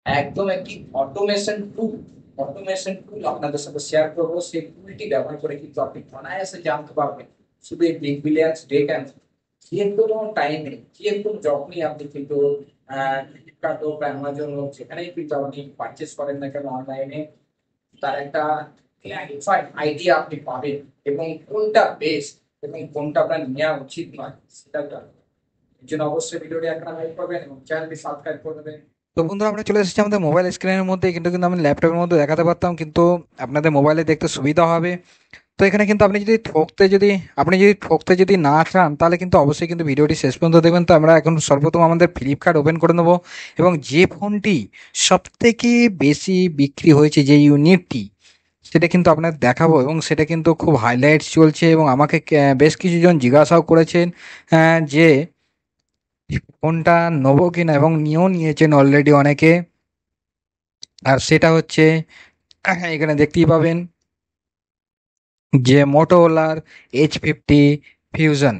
একদম একটি অটোমেশন টুল আপনাদের সাথে শেয়ার করবো। সেই টুলটি ব্যবহার করে কিন্তু আপনি অনায়াসে জানতে পারবেন শুধু এই বিগ বিলিয়ন্স ডে কেন, যে কোনো টাইমে যে কোনো যখনই আপনি কিন্তু ফ্লিপকার্ট হোক বা অ্যামাজন হোক যেখানেই কিন্তু আপনি পারচেস করেন না কেন অনলাইনে, তার একটা ক্ল্যারিফাইড আইডিয়া আপনি পাবেন এবং কোনটা বেস্ট এবং কোনটা আপনার নেওয়া উচিত নয় সেটা জানবেন। এর জন্য অবশ্যই ভিডিওটি একটা লাইক করবেন এবং চ্যানেলটি সাবস্ক্রাইব করে দেবেন। তো বন্ধুরা, আমরা চলে এসেছি আমাদের মোবাইল স্ক্রিনের মধ্যে, কিন্তু কিন্তু আমি ল্যাপটপের মধ্যে দেখাতে পারতাম, কিন্তু আপনাদের মোবাইলে দেখতে সুবিধা হবে। তো এখানে কিন্তু আপনি যদি না চান তাহলে কিন্তু অবশ্যই কিন্তু ভিডিওটি শেষ পর্যন্ত দেখবেন। তো আমরা এখন সর্বপ্রথম আমাদের ফ্লিপকার্ট ওপেন করে নেবো এবং যে ফোনটি সব থেকে বেশি বিক্রি হয়েছে, যে ইউনিটটি, সেটা কিন্তু আপনাকে দেখাবো এবং সেটা কিন্তু খুব হাইলাইটস চলছে এবং আমাকে বেশ কিছুজন জিজ্ঞাসাও করেছেন যে ফোনটা নেবো কিনা, এবং নিয়েও নিয়েছেন অলরেডি অনেকে। আর সেটা হচ্ছে এখানে দেখতেই পাবেন যে মোটোরোলার H50 ফিউশন।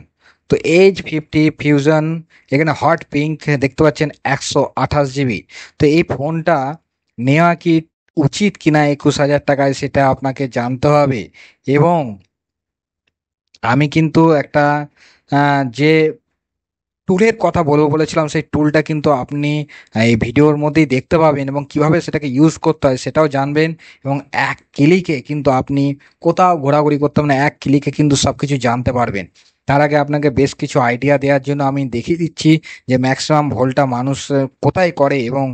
তো H50 ফিউশন এখানে হট পিঙ্ক দেখতে পাচ্ছেন 128 জিবি। তো এই ফোনটা নেওয়া কি উচিত কিনা 21,000 টাকায়, সেটা আপনাকে জানতে হবে। এবং আমি কিন্তু একটা যে টুলের কথা বলবো বলেছিলাম, সেই টুলটা কিন্তু আপনি এই ভিডিওর মধ্যেই দেখতে পাবেন এবং কিভাবে সেটাকে ইউজ করতে হয় সেটাও জানবেন। এবং এক ক্লিকে কিন্তু আপনি কোথাও ঘোরাঘুরি করতে হবে না, এক ক্লিকে কিন্তু সব কিছু জানতে পারবেন। তার আগে আপনাকে বেশ কিছু আইডিয়া দেওয়ার জন্য আমি দেখিয়ে দিচ্ছি যে ম্যাক্সিমাম ভুলটা মানুষ কোথায় করে, এবং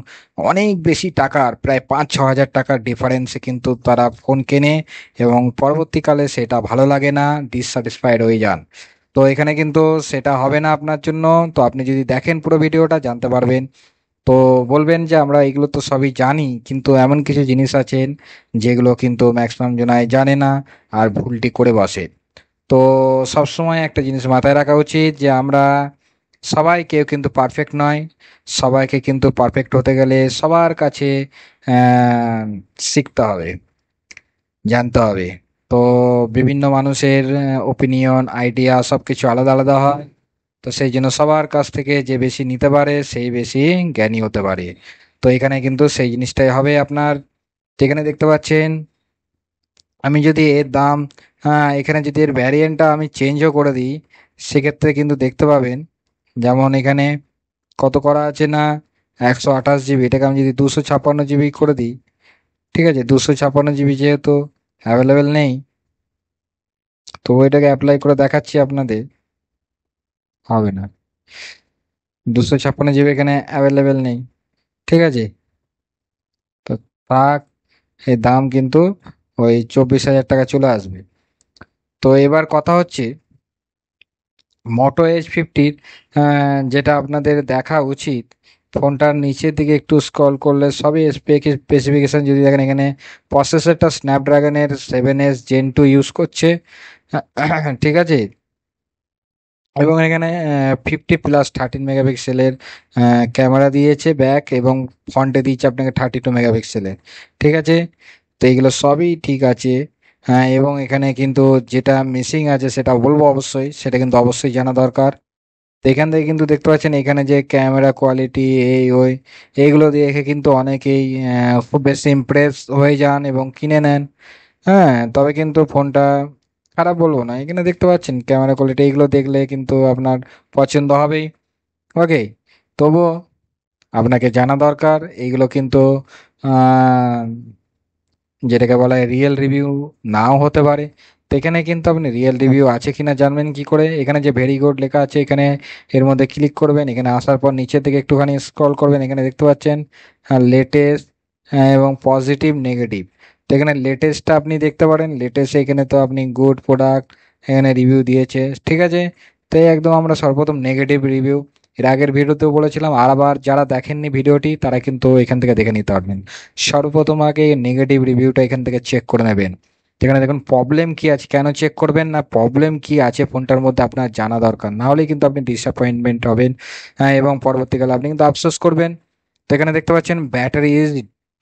অনেক বেশি টাকার, প্রায় 5-6 হাজার টাকার ডিফারেন্সে কিন্তু তারা ফোন কেনে এবং পরবর্তীকালে সেটা ভালো লাগে না, ডিসস্যাটিসফাইড হয়ে যান। তো এখানে কিন্তু সেটা হবে না আপনার জন্য। তো আপনি যদি দেখেন পুরো ভিডিওটা জানতে পারবেন। তো বলবেন যে আমরা এগুলো তো সবই জানি, কিন্তু এমন কিছু জিনিস আছেন যেগুলো কিন্তু ম্যাক্সিমাম জনাই জানে না আর ভুলটি করে বসে। তো সবসময় একটা জিনিস মাথায় রাখা উচিত যে আমরা সবাই, কেউ কিন্তু পারফেক্ট নয়। সবাইকে কিন্তু পারফেক্ট হতে গেলে সবার কাছে আহ, শিখতে হবে, জানতে হবে। তো বিভিন্ন মানুষের ওপিনিয়ন, আইডিয়া সবকিছু আলাদা আলাদা হয়। তো সেই জন্য সবার কাছ থেকে যে বেশি নিতে পারে সেই বেশি জ্ঞানী হতে পারে। তো এখানে কিন্তু সেই জিনিসটাই হবে আপনার। তো এখানে দেখতে পাচ্ছেন আমি যদি এর দাম, হ্যাঁ, এখানে যদি এর ভ্যারিয়েন্টটা আমি চেঞ্জও করে দিই, সেক্ষেত্রে কিন্তু দেখতে পাবেন যেমন এখানে কত করা আছে না, 128 জিবি, এটাকে আমি যদি 256 জিবি করে দিই, ঠিক আছে, 256 জিবি যেহেতু অ্যাভেলেবেল নেই, তো এটাকে অ্যাপ্লাই করে দেখাচ্ছি আপনাদের। হবে না, 256 জিবি এখানে অ্যাভেলেবেল নেই, ঠিক আছে। তো থাক, এই দাম কিন্তু ওই 24,000 টাকা চলে আসবে। তো এবার কথা হচ্ছে মোটো H50, যেটা আপনাদের দেখা উচিত। ফোনটার নিচের দিকে একটু স্ক্রল করলে সবই স্পেসিফিকেশন যদি দেখেন, এখানে প্রসেসরটা স্ন্যাপড্রাগনের 7S Gen 2 ইউজ করছে। ঠিক আছে। এবং এখানে 50+13 মেগাপিক্সেলের ক্যামেরা দিয়েছে ব্যাক, এবং ফ্রন্টে দিয়েছে আপনাকে 32 মেগাপিক্সেলের। ঠিক আছে। তো এগুলো সবই ঠিক আছে। হ্যাঁ, এবং এখানে কিন্তু যেটা মিসিং আছে সেটা বলবো অবশ্যই, সেটা কিন্তু অবশ্যই জানা দরকার। তো এখান থেকে কিন্তু দেখতে পাচ্ছেন এখানে যে ক্যামেরা কোয়ালিটি, এই ওই এইগুলো দেখে কিন্তু অনেকেই খুব বেশি ইমপ্রেস হয়ে যান এবং কিনে নেন। হ্যাঁ, তবে কিন্তু ফোনটা খারাপ বলবো না। এখানে দেখতে পাচ্ছেন ক্যামেরা কোয়ালিটি, এইগুলো দেখলে কিন্তু আপনার পছন্দ হবেই। ওকে। তবুও আপনাকে জানা দরকার এইগুলো কিন্তু আহ, যেটাকে বলা হয় রিয়েল রিভিউ নাও হতে পারে। তো এখানে কিন্তু আপনি রিয়েল রিভিউ আছে কিনা জানবেন কি করে, এখানে যে ভেরি গুড লেখা আছে এখানে এর মধ্যে ক্লিক করবেন। এখানে আসার পর নিচের দিকে একটুখানি স্ক্রল করবেন, এখানে দেখতে পাচ্ছেন লেটেস্ট এবং পজিটিভ নেগেটিভ। তো এখানে লেটেস্টটা আপনি দেখতে পারেন, লেটেস্ট এখানে তো আপনি গুড প্রোডাক্ট এখানে রিভিউ দিয়েছে, ঠিক আছে। তো এই একদম আমরা সর্বপ্রথম নেগেটিভ রিভিউ এর আগের ভিডিওতেও বলেছিলাম, আর আবার যারা দেখেননি ভিডিওটি তারা কিন্তু এখান থেকে দেখে নিতে পারবেন। সর্বপ্রথম আগে নেগেটিভ রিভিউটা এখান থেকে চেক করে নেবেন। যেখানে দেখুন প্রবলেম কি আছে, কেন চেক করবেন না, প্রবলেম কি আছে ফোনটার মধ্যে আপনার জানা দরকার, না হলে কিন্তু আপনি ডিসঅ্যাপয়েন্টমেন্ট হবেন। এবং পরবর্তীকালে আপনি কিন্তু আফসোস করবেন। তো এখানে দেখতে পাচ্ছেন ব্যাটারি ইজ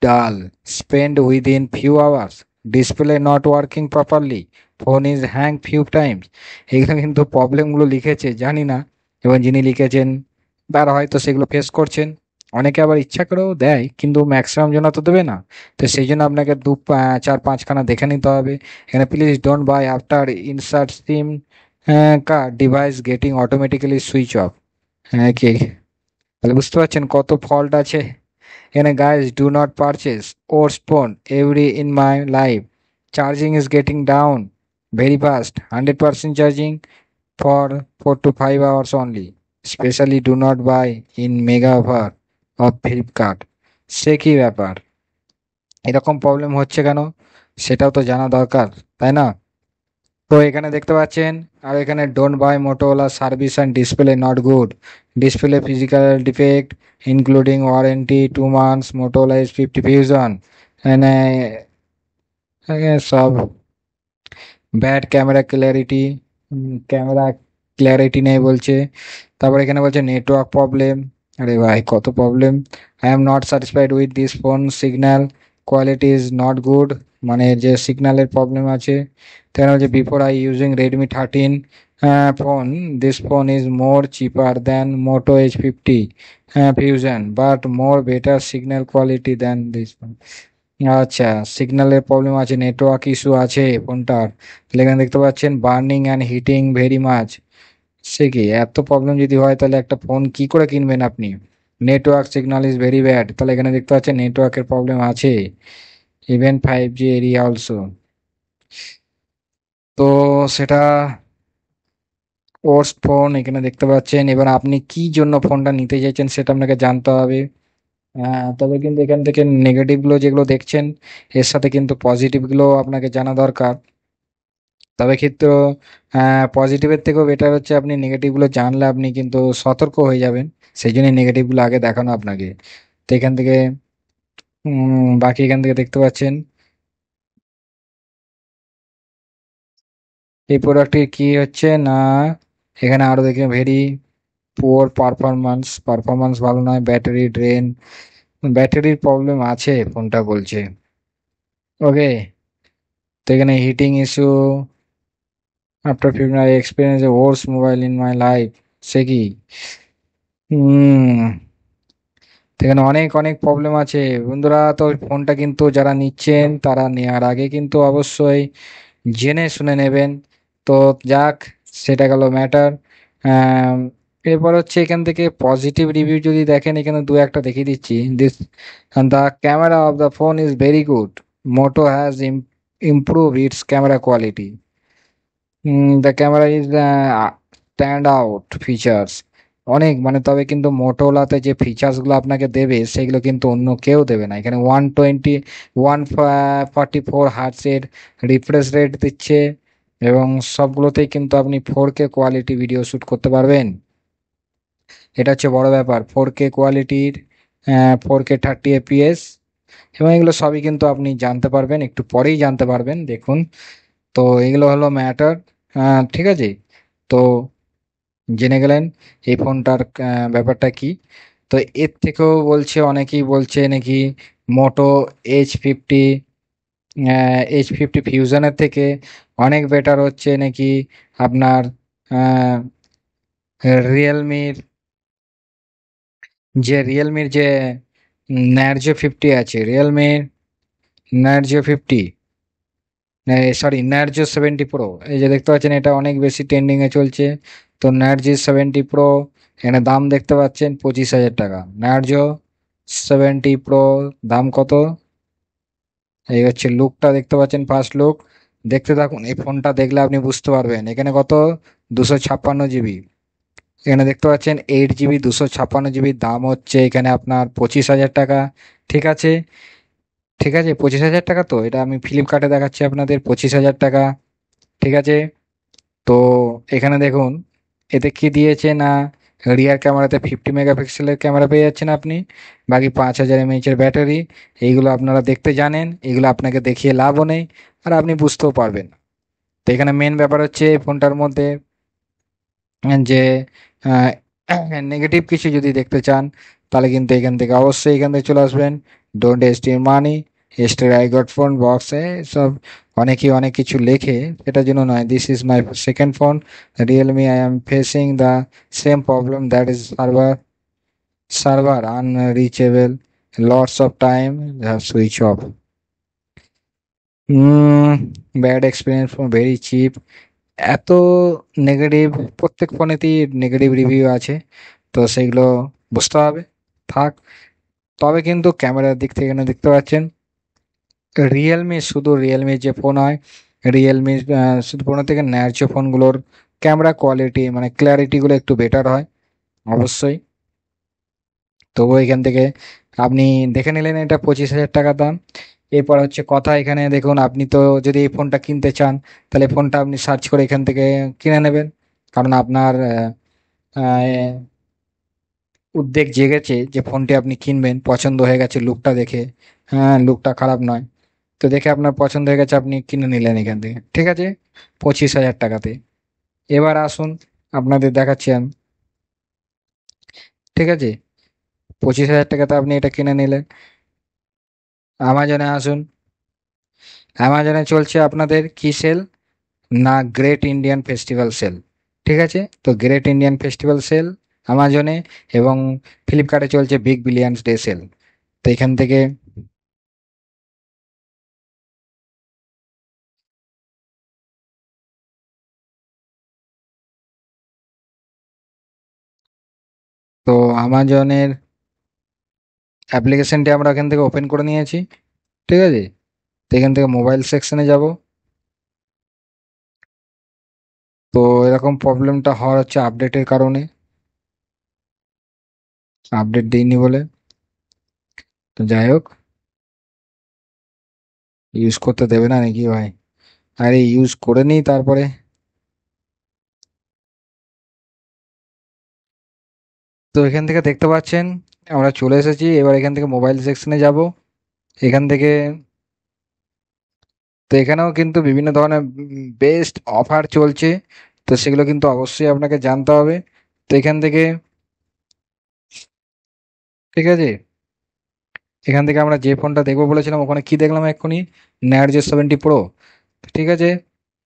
ডাল, spend within few hours, display not working properly, phone is hang few Times. এগুলো কিন্তু প্রবলেমগুলো লিখেছে জানি না, এবং যিনি লিখেছেন তারা হয়তো সেগুলো ফেস করছেন। অনেকে আবার ইচ্ছা করেও দেয়, কিন্তু ম্যাক্সিমাম জন তো দেবে না। তো সেই জন্য আপনাকে 4-5খানা দেখে নিতে হবে। এখানে please don't by after insert SIM card device getting automatically switch off. হ্যাঁ কি, তাহলে বুঝতে পারছেন কত ফল্ট আছে এখানে। Guys do not purchase or spoon every in my life, charging is getting down very fast, 100% charging for 4 to 5 hours only. Especially do not buy in mega offer of Flipkart. সে কি ব্যাপার, এরকম problem হচ্ছে কেন সেটাও তো জানা দরকার, তাই না? তো এখানে দেখতে পাচ্ছেন, আর এখানে don't by Motorola service and display not good, display physical defect including warranty 2 months, Motorola is 50 fusion, এখানে সব bad camera clarity, camera clarity নেই বলছে। তারপর এখানে বলছে নেটওয়ার্ক প্রবলেম। আরে ভাই কত problem. I am not satisfied with this phone signal quality is not good, মানে যে সিগন্যালের প্রবলেম আছে। তাহলে বলছে before I using Redmi 13 phone, this phone is more cheaper than Moto H50 fusion but more better signal quality than this phone. আচ্ছা, সিগন্যালের problem আছে, network issue আছে ফোনটার। তাহলে এখানে দেখতে পাচ্ছেন burning and heating very much. সে কি, এত প্রবলেম যদি হয় তাহলে একটা ফোন কি করে কিনবেন আপনি? Network signal is very bad, তাহলে এখানে দেখতে পাচ্ছেন নেটওয়ার্কের প্রবলেম আছে। Even 5G area also. তো সেটা ওর্স ফোন এখানে দেখতে পাচ্ছেন। এবার আপনি কি জন্য ফোনটা নিতে চাইছেন সেটা আপনাকে জানতে হবে। তবে কিন্তু এখান থেকে নেগেটিভ গুলো যেগুলো দেখছেন, এর সাথে কিন্তু পজিটিভ গুলো আপনাকে জানা দরকার। তবে ক্ষেত্রে পজিটিভের থেকেও বেটার হচ্ছে আপনি নেগেটিভ গুলো জানলে আপনি কিন্তু সতর্ক হয়ে যাবেন। সেই জন্য নেগেটিভ গুলো আগে দেখানো আপনাকে। তো এখান থেকে বাকি এখান থেকে দেখতে পাচ্ছেন এই প্রোডাক্টটি কি হচ্ছে না, এখানে আরো দেখে ভেরি পুয়ার পারফরমেন্স, পারফরমেন্স ভালো নয়, ব্যাটারি ড্রেন, ব্যাটারির প্রবলেম আছে ফোনটা বলছে। ওকে, তো এখানে heating issue after 15 I experience a worse mobile in my life. সে কি, হুম, তো এখানে অনেক অনেক প্রবলেম আছে বন্ধুরা। তো ফোনটা কিন্তু যারা নিচ্ছেন তারা নেওয়ার আগে কিন্তু অবশ্যই জেনে শুনে নেবেন। তো যাক, সেটা গেল ম্যাটার। এরপর হচ্ছে এখান থেকে পজিটিভ রিভিউ যদি দেখেন, এখানে দু একটা দেখিয়ে দিচ্ছি। This the camera of the phone is very good, Moto has improve its camera quality, the camera is stand out features অনেক, মানে তবে কিন্তু মোটোলাতে যে ফিচার্স গুলো আপনাকে দেবে সেগুলো কিন্তু অন্য কেউ দেবে না। এখানে 144 হার্টসের রিফ্রেশ রেট দিচ্ছে, এবং সবগুলোতেই কিন্তু আপনি 4K কোয়ালিটি ভিডিও শুট করতে পারবেন। এটা হচ্ছে বড় ব্যাপার, 4K কোয়ালিটির, 4K 30 FPS, এবং এগুলো সবই কিন্তু আপনি জানতে পারবেন, একটু পরেই জানতে পারবেন দেখুন। তো এগুলো হলো ম্যাটার, ঠিক আছে। তো জেনে গেলেন এই ফোনটার ব্যাপারটা কি। তো এর থেকেও বলছে, অনেকেই বলছে নাকি মোটো H50, H50 ফিউশনের থেকে অনেক বেটার হচ্ছে নাকি আপনার রিয়েলমির, যে ন্যার্জো 50 আছে, রিয়েলমির ন্যার্জো 50, সরি ন্যার্জো 70 প্রো, এই যে দেখতে পাচ্ছেন এটা অনেক বেশি ট্রেন্ডিং এ চলছে। তো ন্যার্জো 70 প্রো, এখানে দাম দেখতে পাচ্ছেন 25,000 টাকা। ন্যার্জো 70 প্রো দাম কত, এই হচ্ছে লুকটা দেখতে পাচ্ছেন, ফার্স্ট লুক। দেখতে থাকুন, এই ফোনটা দেখলে আপনি বুঝতে পারবেন। এখানে কত, 256 জিবি। এখানে দেখতে পাচ্ছেন 8 জিবি 256 জিবির দাম হচ্ছে এখানে আপনার 25,000 টাকা। ঠিক আছে, ঠিক আছে, 25,000 টাকা। তো এটা আমি ফ্লিপকার্টে দেখাচ্ছি আপনাদের 25,000 টাকা। ঠিক আছে। তো এখানে দেখুন, এতে কি দিয়েছে না, রিয়ার ক্যামেরাতে 50 মেগাপিক্সেলের ক্যামেরা পেয়ে যাচ্ছেন আপনি, বাকি 5,000 mAh ব্যাটারি। এইগুলো আপনারা দেখতে জানেন, এগুলো আপনাকে দেখিয়ে লাভও নেই, আর আপনি বুঝতেও পারবেন না। তো এখানে মেন ব্যাপার হচ্ছে ফোনটার মধ্যে যে নেগেটিভ কিছু যদি দেখতে চান, তাহলে কিন্তু এখান থেকে অবশ্যই এখান থেকে চলে আসবেন। Don't waste your money, after I got phone বক্সে সব অনেকেই অনেক কিছু লেখে, সেটার জন্য নয়। This is my second phone Realme, I am facing the same problem that is server server unreachable, lots of time, switch off. Bad experience, very cheap. এত নেগেটিভ, প্রত্যেক ফোনেতেই নেগেটিভ রিভিউ আছে, তো সেইগুলো বুঝতে হবে। থাক। তবে কিন্তু ক্যামেরার দিক থেকে এখানে দেখতে পাচ্ছেন রিয়েলমি, শুধু রিয়েলমির যে ফোন হয়, রিয়েলমির শুধু ফোনের থেকে ন্যায্য ফোনগুলোর ক্যামেরা কোয়ালিটি মানে ক্ল্যারিটিগুলো একটু বেটার হয় অবশ্যই। তবু এখান থেকে আপনি দেখে নিলেন এটা 25,000 টাকা দাম। এরপর হচ্ছে কথা, এখানে দেখুন আপনি তো যদি এই ফোনটা কিনতে চান তাহলে ফোনটা আপনি সার্চ করে এখান থেকে কিনে নেবেন, কারণ আপনার আহ, উদ্বেগ জেগেছে যে ফোনটি আপনি কিনবেন, পছন্দ হয়ে গেছে লুকটা দেখে। হ্যাঁ, লুকটা খারাপ নয়, তো দেখে আপনার পছন্দ হয়ে গেছে, আপনি কিনে নিলেন এখান থেকে, ঠিক আছে, 25,000 টাকাতে। এবার আসুন আপনাদের দেখাচ্ছি আমি, ঠিক আছে। 25,000 টাকাতে আপনি এটা কিনে নিলেন। আমাজনে আসুন। অ্যামাজনে চলছে আপনাদের কি সেল না, গ্রেট ইন্ডিয়ান ফেস্টিভ্যাল সেল, ঠিক আছে। তো গ্রেট ইন্ডিয়ান ফেস্টিভ্যাল সেল আমাজনে, এবং ফ্লিপকার্টে চলছে বিগ বিলিয়ন্স ডে সেল। তো এখান থেকে, তো আমাজনের অ্যাপ্লিকেশনটি আমরা এখান থেকে ওপেন করে নিয়েছি, ঠিক আছে। তো এখান থেকে মোবাইল সেকশনে যাব। তো এরকম প্রবলেমটা হওয়ার হচ্ছে আপডেটের কারণে, আপডেট দিইনি বলে। তো যাই হোক, ইউজ করতে দেবে না নাকি ভাই? আরে ইউজ করে নিই তারপরে। তো এখান থেকে দেখতে পাচ্ছেন আমরা চলে এসেছি, এবার এখান থেকে মোবাইল সেকশনে যাব। এখান থেকে, তো এখানেও কিন্তু বিভিন্ন ধরনের বেস্ট অফার চলছে, তো সেগুলো কিন্তু অবশ্যই আপনাকে জানতে হবে। তো এখান থেকে, ঠিক আছে, এখান থেকে আমরা যে ফোনটা দেখবো বলেছিলাম ওখানে কি দেখলাম এক্ষুনি, নার্জো 70 প্রো, ঠিক আছে।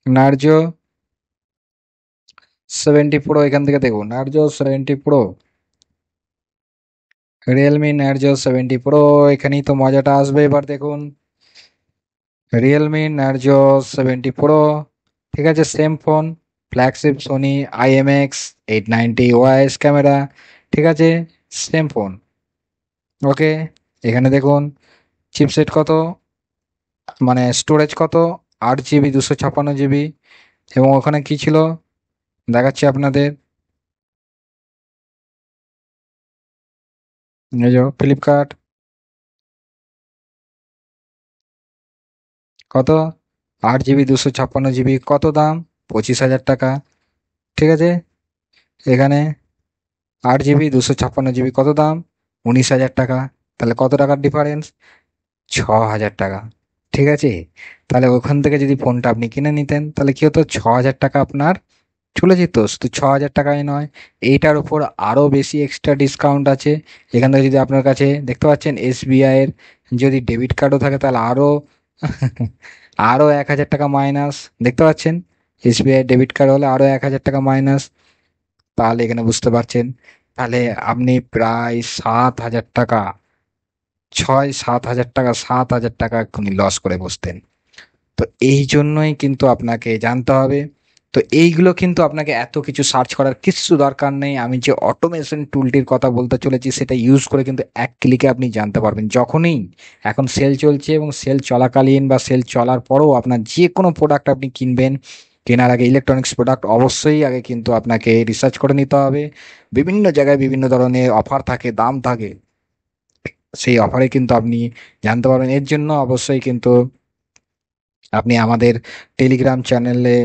নার্জো 70 প্রো এখান থেকে দেখুন, Narzo 70 pro, Realme Narzo 70 pro. এখানেই তো মজাটা আসবে, এবার দেখুন রিয়েলমি নার্জো 70 প্রো, ঠিক আছে, same phone, flagship Sony IMX 890 wise camera, ঠিক আছে, সেম ফোন, ওকে। এখানে দেখুন চিপসেট কত, মানে স্টোরেজ কত, 8 জিবি 256 জিবি, এবং ওখানে কি ছিল দেখাচ্ছি আপনাদের, এই যে ফ্লিপকার্ট, কত, 8 জিবি 256 জিবি, কত দাম, 25,000 টাকা, ঠিক আছে। এখানে 8 জিবি 256 জিবি কত দাম, 19,000 টাকা। তাহলে কত টাকার ডিফারেন্স, 6,000 টাকা, ঠিক আছে। তাহলে ওখান থেকে যদি ফোনটা আপনি কিনে নিতেন তাহলে কি হতো, 6,000 টাকা আপনার চলে যেত। শুধু 6,000 টাকাই নয়, এইটার উপর আরো বেশি এক্সট্রা ডিসকাউন্ট আছে। এখান থেকে যদি আপনার কাছে দেখতে পাচ্ছেন SBI এর যদি ডেবিট কার্ডও থাকে তাহলে আরো আরো 1,000 টাকা মাইনাস, দেখতে পাচ্ছেন, SBI ডেবিট কার্ড হলে আরো 1,000 টাকা মাইনাস। তাহলে এখানে বুঝতে পারছেন, তাহলে আপনি প্রায় 7,000 টাকা, 6-7 হাজার টাকা, 7,000 টাকা এক্ষুনি লস করে বসতেন। তো এই জন্যই কিন্তু আপনাকে জানতে হবে। তো এইগুলো কিন্তু আপনাকে এত কিছু সার্চ করার কিচ্ছু দরকার নেই, আমি যে অটোমেশন টুলটির কথা বলতে চলেছি সেটা ইউজ করে কিন্তু এক ক্লিকে আপনি জানতে পারবেন যখনই, এখন সেল চলছে এবং সেল চলাকালীন বা সেল চলার পরেও আপনার যে কোনো প্রোডাক্ট আপনি কিনবেন, কেনার আগে ইলেকট্রনিক্স প্রোডাক্ট অবশ্যই আগে কিন্তু আপনাকে রিসার্চ করে নিতে হবে। বিভিন্ন জায়গায় বিভিন্ন ধরনের অফার থাকে, দাম থাকে, সেই অফারে কিন্তু আপনি জানতে পারবেন। এর জন্য অবশ্যই কিন্তু আপনি আমাদের টেলিগ্রাম চ্যানেলে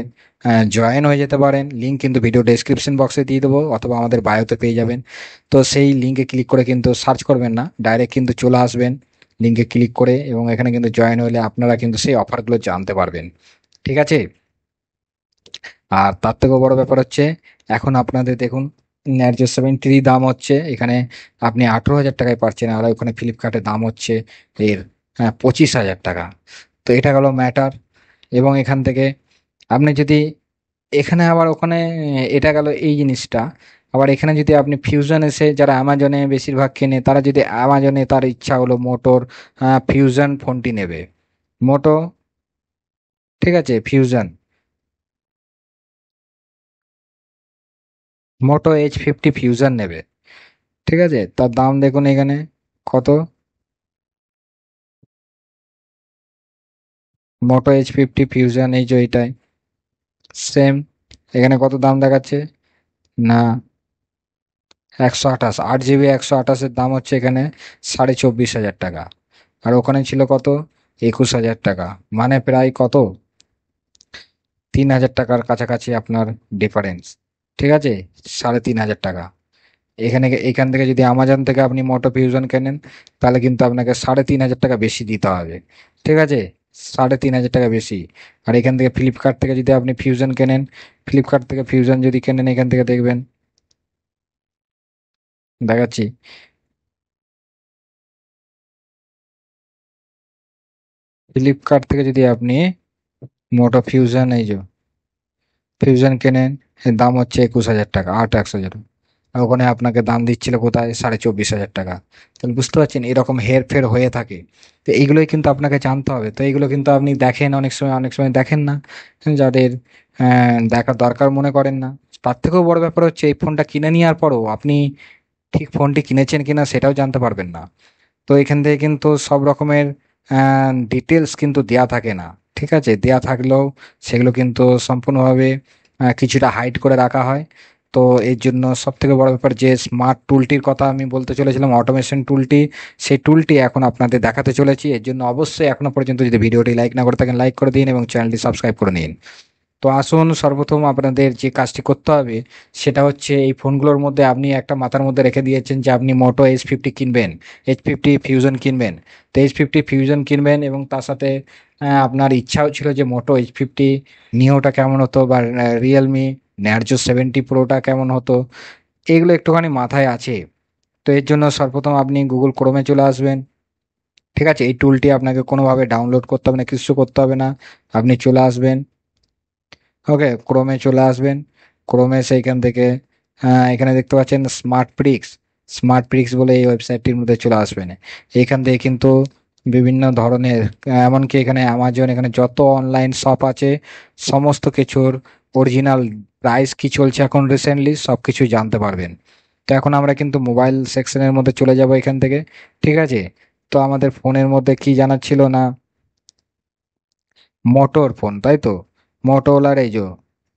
জয়েন হয়ে যেতে পারেন, লিঙ্ক কিন্তু ভিডিও ডেসক্রিপশন বক্সে দিয়ে দেবো অথবা আমাদের বায়োতে পেয়ে যাবেন। তো সেই লিঙ্কে ক্লিক করে কিন্তু সার্চ করবেন না, ডাইরেক্ট কিন্তু চলে আসবেন লিঙ্কে ক্লিক করে, এবং এখানে কিন্তু জয়েন হলে আপনারা কিন্তু সেই অফারগুলো জানতে পারবেন, ঠিক আছে। আর তার থেকেও বড় ব্যাপার হচ্ছে, এখন আপনাদের দেখুন Narzo 73 দাম হচ্ছে এখানে আপনি 18,000 টাকায় পাচ্ছেন, আর ওখানে ফ্লিপকার্টে দাম হচ্ছে এর 25,000 টাকা। তো এটা গেল ম্যাটার। এবং এখান থেকে আপনি যদি, এখানে আবার ওখানে, এটা গেল এই জিনিসটা। আবার এখানে যদি আপনি ফিউশন এসে যারা অ্যামাজনে বেশিরভাগ কেনে তারা যদি অ্যামাজনে তার ইচ্ছা হলো মোটোর ফিউশন ফোনটি নেবে, মোটো, ঠিক আছে, ফিউশন, মোটো H50 ফিউশন নেবে, ঠিক আছে, তার দাম দেখুন এখানে কত, মোটো H50 ফিউশন, এই যে এইটাই সেম, এখানে কত দাম দেখাচ্ছে না, 128, 8 জিবি 128-এর দাম হচ্ছে এখানে 24,500 টাকা, আর ওখানে ছিল কত, 21,000 টাকা, মানে প্রায় কত, 3,000 টাকার কাছাকাছি আপনার ডিফারেন্স, ঠিক আছে, 3,500 টাকা। এখান থেকে যদি আমাজন থেকে আপনি মোটো ফিউশন কেনেন তাহলে কিন্তু আপনাকে 3,500 টাকা বেশি দিতে হবে, ঠিক আছে, 3,500 টাকা বেশি। আর এখান থেকে ফ্লিপকার্ট থেকে যদি আপনি ফিউশন কেনেন, ফ্লিপকার্ট থেকে ফিউশন যদি কেনেন এখান থেকে দেখবেন দেখাচ্ছি, ফ্লিপকার্ট থেকে যদি আপনি মোটো ফিউশন, এই যে ফিউশন কেনেন, এর দাম হচ্ছে 21,000 টাকা, 8 আর ওখানে আপনাকে দাম দিচ্ছিল কোথায়, 24,500 টাকা। তাহলে বুঝতে পারছেন এরকম হেরফের হয়ে থাকে। তো এইগুলোই কিন্তু আপনাকে জানতে হবে, তো এইগুলো কিন্তু আপনি দেখেন অনেক সময়, অনেক সময় দেখেন না, যাদের দেখার দরকার মনে করেন না। তার থেকেও বড় ব্যাপার হচ্ছে এই ফোনটা কিনে নেওয়ার পরও আপনি ঠিক ফোনটি কিনেছেন কিনা সেটাও জানতে পারবেন না। তো এখান থেকে কিন্তু সব রকমের ডিটেলস কিন্তু দেয়া থাকে না, ঠিক আছে, দেয়া থাকলেও সেগুলো কিন্তু সম্পূর্ণভাবে কিছুটা হাইড করে রাখা হয়। তো এর জন্য সব থেকে বড় ব্যাপার যে স্মার্ট টুলটির কথা আমি বলতে চলেছিলাম, অটোমেশন টুলটি, সেই টুলটি এখন আপনাদের দেখাতে চলেছি। এর জন্য অবশ্যই এখনো পর্যন্ত যদি ভিডিওটি লাইক না করে থাকেন লাইক করে দিন এবং চ্যানেলটি সাবস্ক্রাইব করে নিন। তো আসুন সর্বপ্রথম আপনাদের যে কাজটি করতে হবে সেটা হচ্ছে এই ফোনগুলোর মধ্যে আপনি একটা মাথার মধ্যে রেখে দিয়েছেন যে আপনি মোটো H50 কিনবেন, H50 ফিউশন কিনবেন। তো H50 ফিউশন কিনবেন এবং তার সাথে আপনার ইচ্ছাও ছিল যে মোটো H50 নিওটা কেমন হতো বা রিয়েলমি ন্যারজো 70 প্রোটা কেমন হতো, এগুলো একটুখানি মাথায় আছে। তো এর জন্য সর্বপ্রথম আপনি গুগল ক্রোমে চলে আসবেন, ঠিক আছে, এই টুলটি আপনাকে কোনোভাবে ডাউনলোড করতে হবে না, কিছু করতে হবে না, আপনি চলে আসবেন, ওকে, ক্রোমে চলে আসবেন। ক্রোমে সেইখান থেকে এখানে দেখতে পাচ্ছেন স্মার্ট প্রিক্স, স্মার্ট প্রিক্স বলে এই ওয়েবসাইটটির মধ্যে চলে আসবেন। এখান থেকে কিন্তু বিভিন্ন ধরনের এমনকি এখানে অ্যামাজন, এখানে যত অনলাইন শপ আছে সমস্ত কিছুর অরিজিনাল প্রাইস কি চলছে এখন রিসেন্টলি সব কিছু জানতে পারবেন। তো এখন আমরা কিন্তু মোবাইল সেকশনের মধ্যে চলে যাব এখান থেকে, ঠিক আছে। তো আমাদের ফোনের মধ্যে কি জানার ছিল না, মোটোর ফোন, তাই তো, মোটোলার এই যে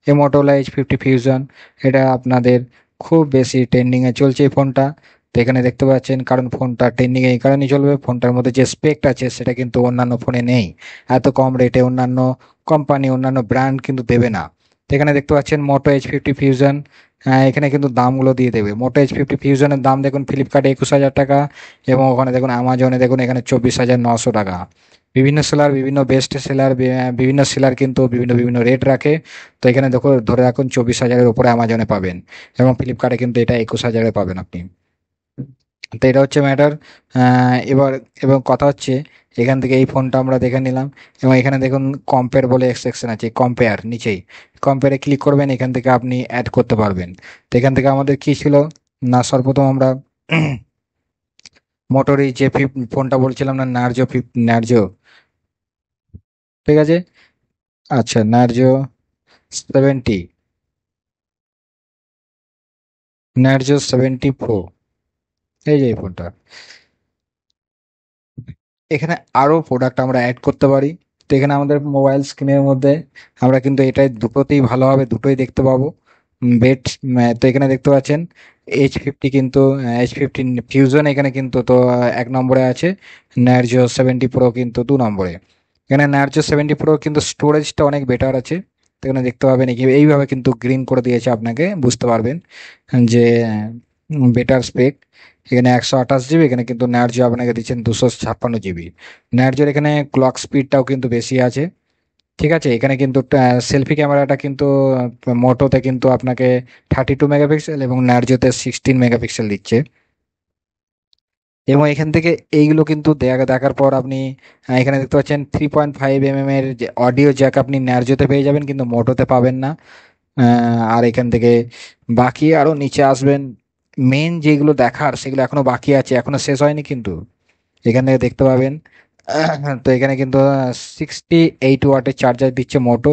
এই মোটোলা H50 ফিউশন, এটা আপনাদের খুব বেশি ট্রেন্ডিংয়ে চলছে এই ফোনটা। তো এখানে দেখতে পাচ্ছেন, কারণ ফোনটা ট্রেন্ডিংয়ে এই কারণেই চলবে, ফোনটার মধ্যে যে স্পেকটা আছে সেটা কিন্তু অন্যান্য ফোনে নেই, এত কম রেটে অন্যান্য কোম্পানি অন্যান্য ব্র্যান্ড কিন্তু দেবে না। তো এখানে দেখতে পাচ্ছেন মোটো H50 ফিউশন, এখানে কিন্তু দামগুলো দিয়ে দেবে। মোটো H50 ফিউশনের দাম দেখুন ফ্লিপকার্টে 21,000 টাকা এবং ওখানে দেখুন অ্যামাজনে দেখুন এখানে 24,900 টাকা। বিভিন্ন সেলার, বিভিন্ন বেস্ট সেলার, বিভিন্ন সেলার কিন্তু বিভিন্ন বিভিন্ন রেট রাখে। তো এখানে দেখো ধরে রাখুন 24,000-এর উপরে অ্যামাজনে পাবেন এবং ফ্লিপকার্টে কিন্তু এটা 21,000-এ পাবেন আপনি। তো এটা হচ্ছে ম্যাটার। এবার এবং কথা হচ্ছে এখান থেকে এই ফোনটা আমরা দেখে নিলাম এবং এখানে দেখুন কম্পেয়ার বলে সেকশন আছে, কম্পেয়ার নিচেই, কম্পেয়ারে ক্লিক করবেন, এখান থেকে আপনি অ্যাড করতে পারবেন। তো এখান থেকে আমাদের কি ছিল না, সর্বপ্রথম আমরা মোটর এই যে ফোনটা বলছিলাম না, নার্জো নার্জো, ঠিক আছে, আচ্ছা, নার্জো 70, নার্জো 70 প্রো, এই যে এই ফোনটা, এখানে আরো প্রোডাক্ট আমরা অ্যাড করতে পারি। তো এখানে আমাদের মোবাইল স্ক্রিনের মধ্যে আমরা কিন্তু এটাই দুটোতেই ভালোভাবে দুটোই দেখতে পাবো। বেট, তো এখানে দেখতে পাচ্ছেন H50 কিন্তু H50 ফিউশন এখানে কিন্তু তো 1 নম্বরে আছে, নার্জো 70 প্রো কিন্তু 2 নম্বরে। এখানে নার্জো 70 প্রো কিন্তু স্টোরেজটা অনেক বেটার আছে। তো এখানে দেখতে পাবেন এইভাবে কিন্তু গ্রিন করে দিয়েছে, আপনাকে বুঝতে পারবেন যে বেটার স্পেক। এখানে 128 জিবি, এখানে কিন্তু ন্যারজো আপনাকে দিচ্ছেন 256 জিবি। ন্যারজোর এখানে ক্লক স্পিডটাও কিন্তু বেশি আছে, ঠিক আছে। এখানে কিন্তু সেলফি ক্যামেরাটা কিন্তু মোটোতে কিন্তু আপনাকে 32 মেগাপিক্সেল এবং ন্যারজোতে 16 মেগাপিক্সেল দিচ্ছে। এবং এখান থেকে এইগুলো কিন্তু দেখার পর আপনি এখানে দেখতে পাচ্ছেন 3.5 mm এর যে অডিও জ্যাক আপনি ন্যারজোতে পেয়ে যাবেন কিন্তু মোটোতে পাবেন না। আর এখান থেকে বাকি আরো নিচে আসবেন, মেন যেগুলো দেখার সেগুলো এখনো বাকি আছে, এখনো শেষ হয়নি কিন্তু। এখান থেকে দেখতে পাবেন তো এখানে কিন্তু 68 ওয়াটের চার্জার দিচ্ছে মোটো,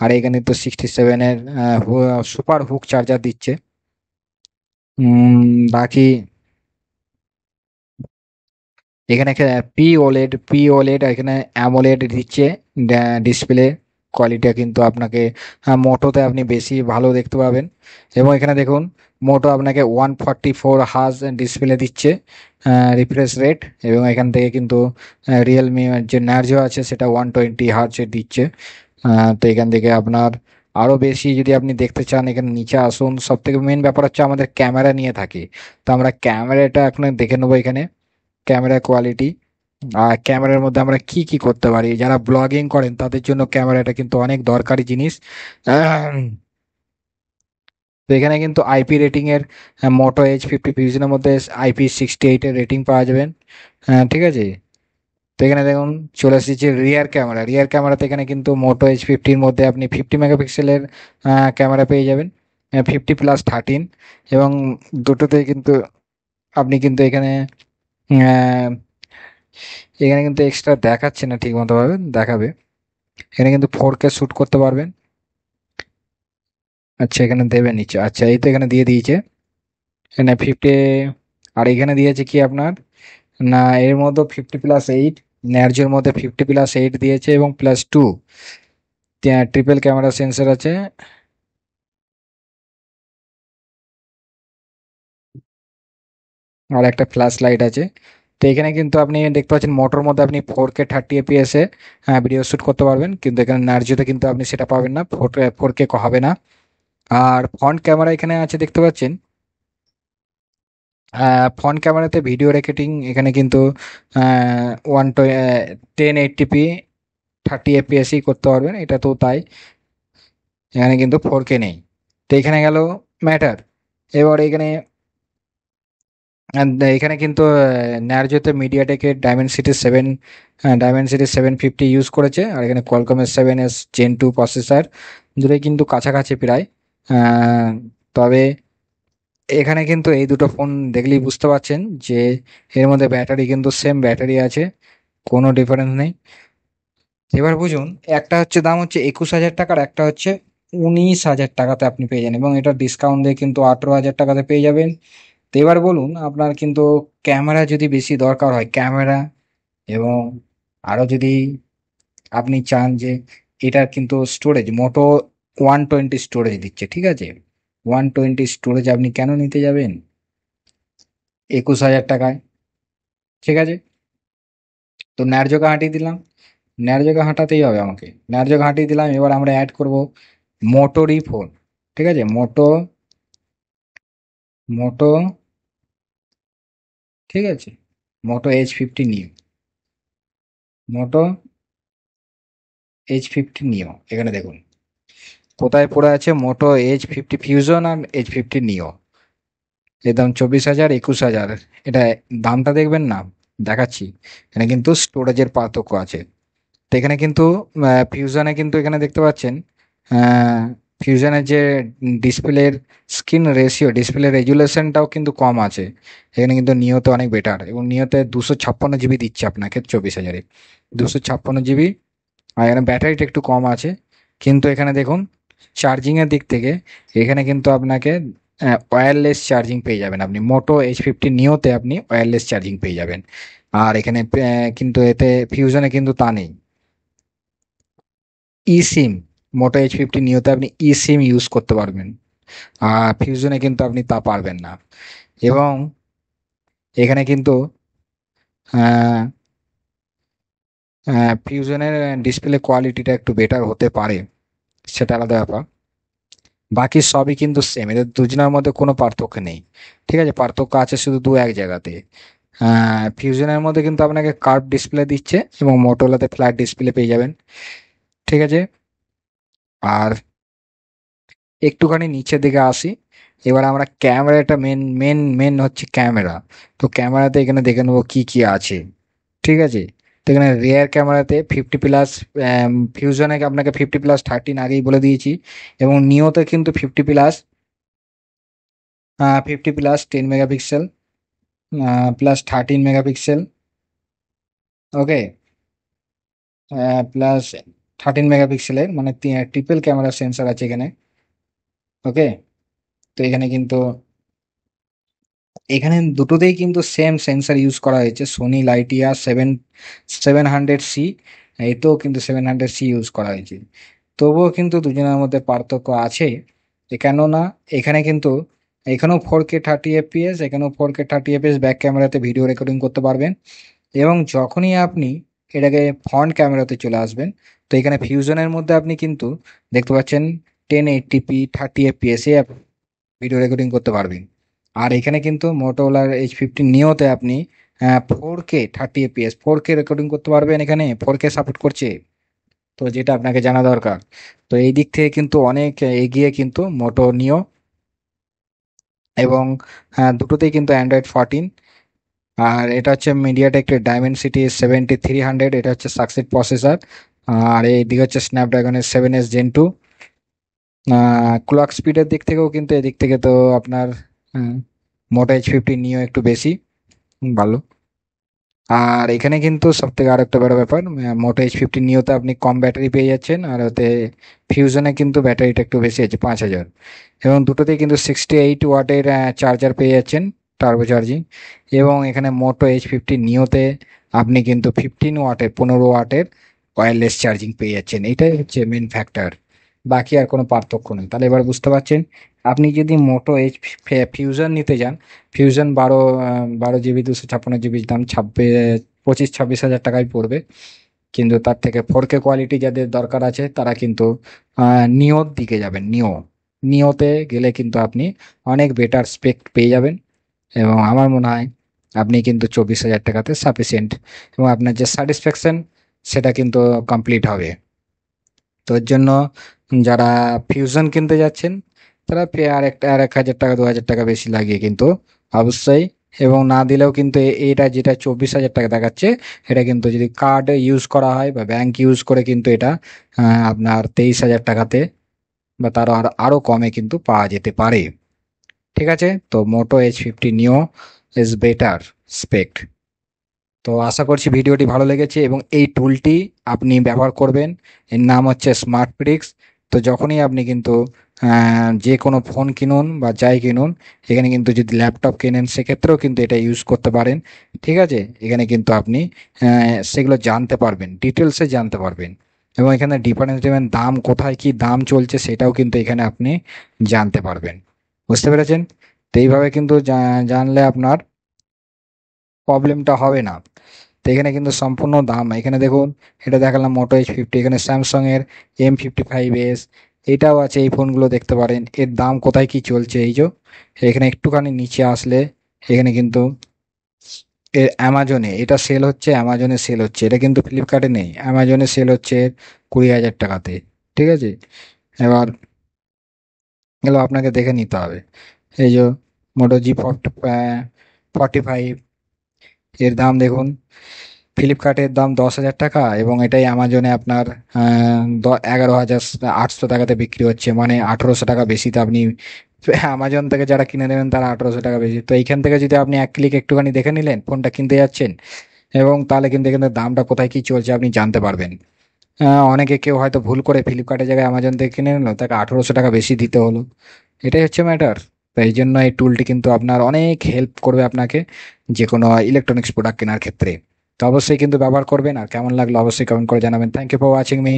আর এখানে তো 67-এর সুপার হুক চার্জার দিচ্ছে। বাকি এখানে পি ওলেড এখানে অ্যামোলেড দিচ্ছে ডিসপ্লে কোয়ালিটিটা কিন্তু আপনাকে মোটোতে আপনি বেশি ভালো দেখতে পাবেন। এবং এখানে দেখুন মোটো আপনাকে 144 হার্জ ডিসপ্লে দিচ্ছে রিফ্রেশ রেট। এবং এখান থেকে কিন্তু রিয়েলমি যে নার্জো আছে সেটা 120 হার্জের দিচ্ছে। তো এখান থেকে আপনার আরো বেশি যদি আপনি দেখতে চান এখানে নিচে আসুন। সব থেকে মেন ব্যাপার হচ্ছে আমাদের ক্যামেরা নিয়ে থাকি, তো আমরা ক্যামেরাটা এখন দেখে নেবো এখানে। ক্যামেরা কোয়ালিটি, আর ক্যামেরার মধ্যে আমরা কি কি করতে পারি, যারা ব্লগিং করেন তাদের জন্য ক্যামেরাটা কিন্তু অনেক দরকারি জিনিস। আহ, তো এখানে কিন্তু আইপি রেটিং এর মোটো H50 ফিউশনের মধ্যে IP68-এর রেটিং পাওয়া যাবেন। ঠিক আছে। তো এখানে দেখুন চলে এসেছে রিয়ার ক্যামেরাতে এখানে কিন্তু মোটো H50-র মধ্যে আপনি 50 মেগাপিক্সেলের ক্যামেরা পেয়ে যাবেন, 50+13। এবং দুটোতেই কিন্তু আপনি কিন্তু এখানে কিন্তু এক্সট্রা দেখাচ্ছে না ঠিক মতো ভাবে, দেখাবে। এখানে কিন্তু 4K শুট করতে পারবেন। আচ্ছা এখানে দেবে নিচে, আচ্ছা এই তো এখানে দিয়ে দিয়েছে এখানে 50। আর এখানে দিয়েছে কি আপনার, না এর মধ্যে 50+8, ন্যারজোর মধ্যে 50+8 দিয়েছে এবং +2 ট্রিপল ক্যামেরা সেন্সর আছে। আর একটা ফ্ল্যাশ লাইট আছে। তো এখানে কিন্তু আপনি দেখতে পাচ্ছেন মোটর মধ্যে আপনি 4K 30 FPS ভিডিও শুট করতে পারবেন, কিন্তু এখানে নার্জোতে কিন্তু আপনি সেটা পাবেন না, 4K হবে না। আর ফ্রন্ট ক্যামেরা এখানে আছে দেখতে পাচ্ছেন, ফ্রন্ট ক্যামেরাতে ভিডিও রেকর্ডিং এখানে কিন্তু 1080p 30 FPS করতে পারবেন, এটা তো তাই। এখানে কিন্তু 4K নেই। তো এখানে গেল ম্যাটার। এবার এখানে কিন্তু ন্যারজোতে মিডিয়াটেকের ডায়মেনসিটি 750 ইউজ করেছে, আর এখানে কোয়ালকমের 7S Gen 2 প্রসেসর, দুটোই কিন্তু কাছাকাছি প্রায়। আহ, তবে এখানে কিন্তু এই দুটো ফোন দেখলেই বুঝতে পারছেন যে এর মধ্যে ব্যাটারি কিন্তু সেম ব্যাটারি আছে, কোনো ডিফারেন্স নেই। এবার বুঝুন, একটা হচ্ছে দাম হচ্ছে 21,000 টাকার, একটা হচ্ছে 19,000 টাকাতে আপনি পেয়ে যান, এবং এটা ডিসকাউন্ট দিয়ে কিন্তু 18,000 টাকাতে পেয়ে যাবেন। তো এবার বলুন আপনার কিন্তু ক্যামেরা যদি বেশি দরকার হয় ক্যামেরা, এবং আরো যদি আপনি চান যে এটার কিন্তু স্টোরেজ মোটো 120 স্টোরেজ দিচ্ছে, ঠিক আছে। 120 স্টোরেজ আপনি কেন নিতে যাবেন 21,000 টাকায়, ঠিক আছে। তো ন্যায্য হাঁটিয়ে দিলাম, ন্যায্য হাঁটাতেই হবে আমাকে, ন্যায্য হাঁটিয়ে দিলাম। এবার আমরা অ্যাড করব মোটোরই ফোন, ঠিক আছে। মোটো, ঠিক আছে, মোটো H50 নিও, মোটো H50 নিও। এখানে দেখুন কোথায় পড়ে আছে মোটো H50 ফিউশন আর H50 নিও, এর দাম 24,000, 21,000। এটা দামটা দেখবেন না, দেখাচ্ছি। এখানে কিন্তু স্টোরেজের পার্থক্য আছে। তো এখানে কিন্তু ফিউশনে কিন্তু এখানে দেখতে পাচ্ছেন ফিউশনের যে ডিসপ্লের স্ক্রিন রেশিও, ডিসপ্লে রেজুলেশনটাও কিন্তু কম আছে। এখানে কিন্তু নিওতে অনেক বেটার, এবং নিওতে 256 জিবি দিচ্ছে আপনাকে 24,000-এ, 256 জিবি। আর এখানে ব্যাটারিটা একটু কম আছে। কিন্তু এখানে দেখুন চার্জিংয়ের দিক থেকে এখানে কিন্তু আপনাকে ওয়্যারলেস চার্জিং পেয়ে যাবেন, আপনি মোটো H50 নিওতে আপনি ওয়্যারলেস চার্জিং পেয়ে যাবেন। আর এখানে কিন্তু এতে ফিউশনে কিন্তু তা নেই। ই সিম, মোটো H50 নিওতে আপনি ই সিম ইউজ করতে পারবেন, আর ফিউশনে কিন্তু আপনি তা পারবেন না। এবং এখানে কিন্তু ফিউশনের ডিসপ্লে কোয়ালিটিটা একটু বেটার হতে পারে, সেটা আলাদা ব্যাপার। বাকি সবই কিন্তু সেম, এদের দুজনের মধ্যে কোনো পার্থক্য নেই, ঠিক আছে। পার্থক্য আছে শুধু দু এক জায়গাতে। ফিউশনের মধ্যে কিন্তু আপনাকে কার্ভ ডিসপ্লে দিচ্ছে, এবং মোটোলাতে ফ্ল্যাট ডিসপ্লে পেয়ে যাবেন, ঠিক আছে। আর একটুখানি নিচের দিকে আসি। এবার আমরা ক্যামেরাটা মেন মেন মেন হচ্ছে ক্যামেরা। তো ক্যামেরাতে এখানে দেখে নেবো কি কি আছে, ঠিক আছে। তো এখানে রিয়ার ক্যামেরাতে 50+, ফিউশনে আপনাকে 50+13 আগেই বলে দিয়েছি, এবং নিওতে কিন্তু 50+10 মেগাপিক্সেল +13 মেগাপিক্সেল, ওকে, +13 মেগাপিক্সেলের মানে ট্রিপল ক্যামেরা সেন্সর আছে এখানে, ওকে। তো এখানে কিন্তু এখানে দুটোতেই কিন্তু সেম সেন্সর ইউজ করা হয়েছে, সোনি লাইটিয়া 700C, এতেও কিন্তু 700C ইউজ করা হয়েছে। তবুও কিন্তু দুজনের মধ্যে পার্থক্য আছে, কেননা এখানে কিন্তু এখানেও 4K 30 fps, এখানেও 4K 30 fps ব্যাক ক্যামেরাতে ভিডিও রেকর্ডিং করতে পারবেন। এবং যখনই আপনি এটাকে ফ্রন্ট ক্যামেরাতে চলে আসবেন, তো এখানে ফিউশনের মধ্যে আপনি কিন্তু দেখতে পাচ্ছেন 1080p 30 fps এ ভিডিও রেকর্ডিং করতে পারবেন। আর এখানে কিন্তু মোটোরোলার H50 নিওতে আপনি 4K 30 fps 4K রেকর্ডিং করতে পারবেন, এখানে 4K সাপোর্ট করছে, তো যেটা আপনাকে জানা দরকার। তো এই দিক থেকে কিন্তু অনেক এগিয়ে কিন্তু মোটো নিও, এবং দুটোতেই কিন্তু অ্যান্ড্রয়েড 14। আর এটা হচ্ছে মিডিয়াটেকের ডাইমেনসিটি 7300, এটা হচ্ছে সাকসেস প্রসেসর। আর এইদিকে হচ্ছে স্ন্যাপড্রাগনের 7s Gen 2। ক্লক স্পিডের দিক থেকেও কিন্তু এদিক থেকে তো আপনার মোটো H50 নিও একটু বেশি ভালো। আর এখানে কিন্তু সব থেকে আরেকটা বড় ব্যাপার, মোটো H50 নিওতে আপনি কম ব্যাটারি পেয়ে যাচ্ছেন, আর ওতে ফিউশনে কিন্তু ব্যাটারিটা একটু বেশি আছে 5000, এবং দুটোতেই কিন্তু 68 ওয়াটের চার্জার পেয়ে যাচ্ছেন, টার্বো চার্জিং। এবং এখানে মোটো H50 নিওতে আপনি কিন্তু 15 ওয়াটের 15 ওয়াটের ওয়্যারলেস চার্জিং পেয়ে যাচ্ছেন, এটাই হচ্ছে মেন ফ্যাক্টর, বাকি আর কোনো পার্থক্য নেই। তাহলে এবার বুঝতে পারছেন, আপনি যদি মোটো ফিউশন নিতে যান, ফিউশন 12 GB 256 GB দাম 25-26 হাজার টাকায় পড়বে। কিন্তু তার থেকে 4K কোয়ালিটি যাদের দরকার আছে তারা কিন্তু নিওর দিকে যাবেন। নিওতে গেলে কিন্তু আপনি অনেক বেটার স্পেক পেয়ে যাবেন, এবং আমার মনে হয় আপনি কিন্তু 24 হাজার টাকাতে সাফিসিয়েন্ট, এবং আপনার যে স্যাটিসফ্যাকশন সেটা কিন্তু কমপ্লিট হবে। তো এর জন্য যারা ফিউশন কিনতে যাচ্ছেন তারা আর 1,000 টাকা 2,000 টাকা বেশি লাগিয়ে কিন্তু অবশ্যই, এবং না দিলেও কিন্তু এটা যেটা 24 হাজার টাকা দেখাচ্ছে, এটা কিন্তু যদি কার্ড ইউজ করা হয় বা ব্যাংক ইউজ করে কিন্তু এটা আপনার 23 হাজার টাকাতে বা তারও আরও কমে কিন্তু পাওয়া যেতে পারে। ঠিক আছে, তো মোটো H50 নিও ইজ বেটার স্পেক। তো আশা করছি ভিডিওটি ভালো লেগেছে, এবং এই টুলটি আপনি ব্যবহার করবেন। এর নাম হচ্ছে স্মার্ট ব্রিক্স। তো যখনই আপনি কিন্তু যে কোনো ফোন কিনুন বা যাই কিনুন, এখানে কিন্তু যদি ল্যাপটপ কেনেন সেক্ষেত্রেও কিন্তু এটা ইউজ করতে পারেন। ঠিক আছে, এখানে কিন্তু আপনি সেগুলো জানতে পারবেন, ডিটেলসে জানতে পারবেন, এবং এখানে ডিফারেন্স দেবেন, দাম কোথায় কি দাম চলছে সেটাও কিন্তু এখানে আপনি জানতে পারবেন। বুঝতে পেরেছেন? তো এইভাবে কিন্তু জানলে আপনার প্রবলেমটা হবে না। তো এখানে কিন্তু সম্পূর্ণ দাম, এখানে দেখুন, এটা দেখালাম মোটো H50, এখানে স্যামসাং এর M55s এটাও আছে, এই ফোনগুলো দেখতে পারেন, এর দাম কোথায় কি চলছে। এই যে এখানে একটুখানি নিচে আসলে এখানে কিন্তু এর অ্যামাজনে এটা সেল হচ্ছে, অ্যামাজনে সেল হচ্ছে, এটা কিন্তু ফ্লিপকার্টে নেই, অ্যামাজনে সেল হচ্ছে 20,000 টাকাতে। ঠিক আছে, এবার এগুলো আপনাকে দেখে নিতে হবে। এই যে মোটো G45, এর দাম দেখুন, ফ্লিপকার্টের দাম 10,000 টাকা, এবং এটাই অ্যামাজনে আপনার 11,800 টাকাতে বিক্রি হচ্ছে, মানে 1,800 টাকা বেশিতে আপনি অ্যামাজন থেকে যারা কিনে নেবেন তারা 1,800 টাকা বেশি। তো এইখান থেকে যদি আপনি এক ক্লিক একটুখানি দেখে নিলেন ফোনটা কিনতে যাচ্ছেন, এবং তাহলে কিন্তু এখানে দামটা কোথায় কি চলছে আপনি জানতে পারবেন। অনেকে কেউ হয়তো ভুল করে ফ্লিপকার্টের জায়গায় অ্যামাজন থেকে কিনে নিল, তাকে 1,800 টাকা বেশি দিতে হলো, এটাই হচ্ছে ম্যাটার। তো এই জন্য এই টুলটি কিন্তু আপনার অনেক হেল্প করবে আপনাকে যে কোনো ইলেকট্রনিক্স প্রোডাক্ট কেনার ক্ষেত্রে। তো অবশ্যই কিন্তু ব্যবহার করবেন, আর কেমন লাগলো অবশ্যই কমেন্ট করে জানাবেন। Thank you for watching me.